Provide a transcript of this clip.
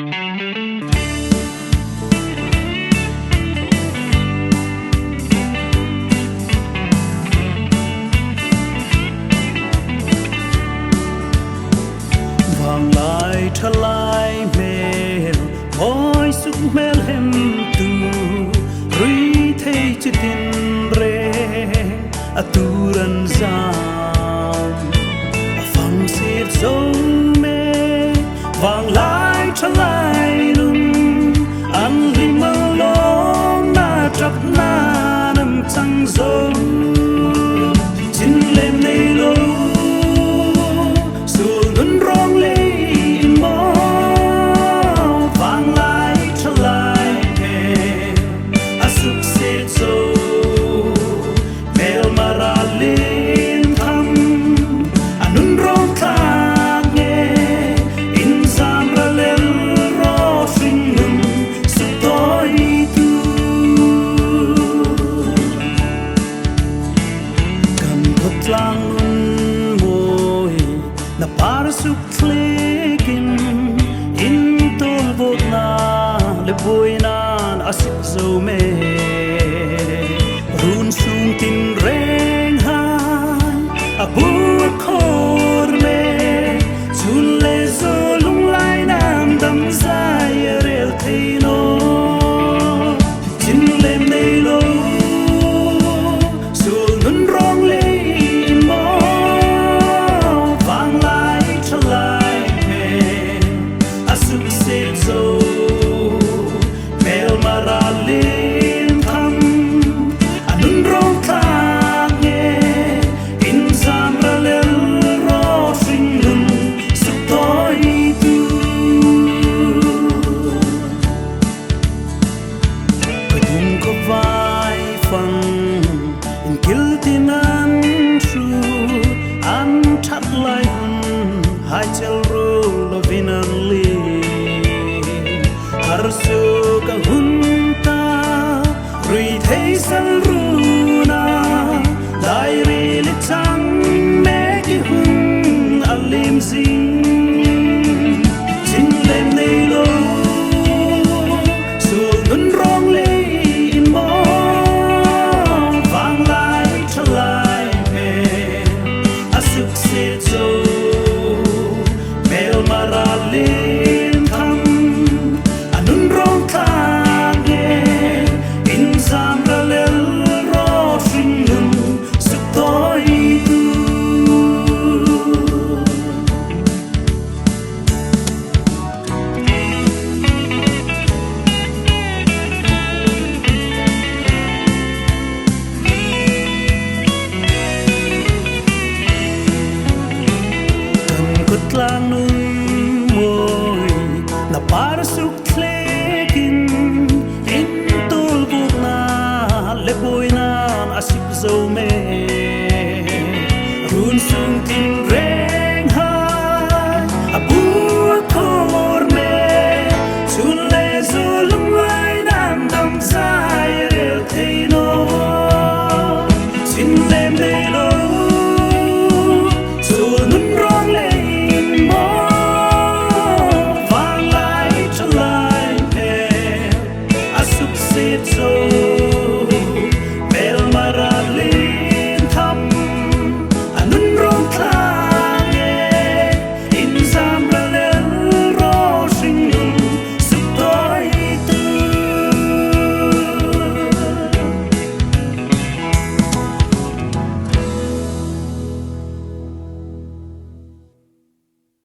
vàng lại thơ lại mèo môi súc mèo hem tu rui thấy chữ tin re aturan giang phăng xiết dấu mê vàng lại thơ lại lung ăn li mơ lo na trap na nằm trăng dấu chín lên đây lâu para suk klekin in tol vot na le boinan asik zo me run sung tin reng han abu khor me chun le zo lung lai nam dam zai rel thaino chin lem nei lo sul nun rong le tin an tru an thắt lại hun hai chel ru lo vinan li har su ka hun ta rui thấy sal ru na dai ri li chang me ki hun alim zing chin lên nei lo su nun rong le in mo lang nun môi na para suk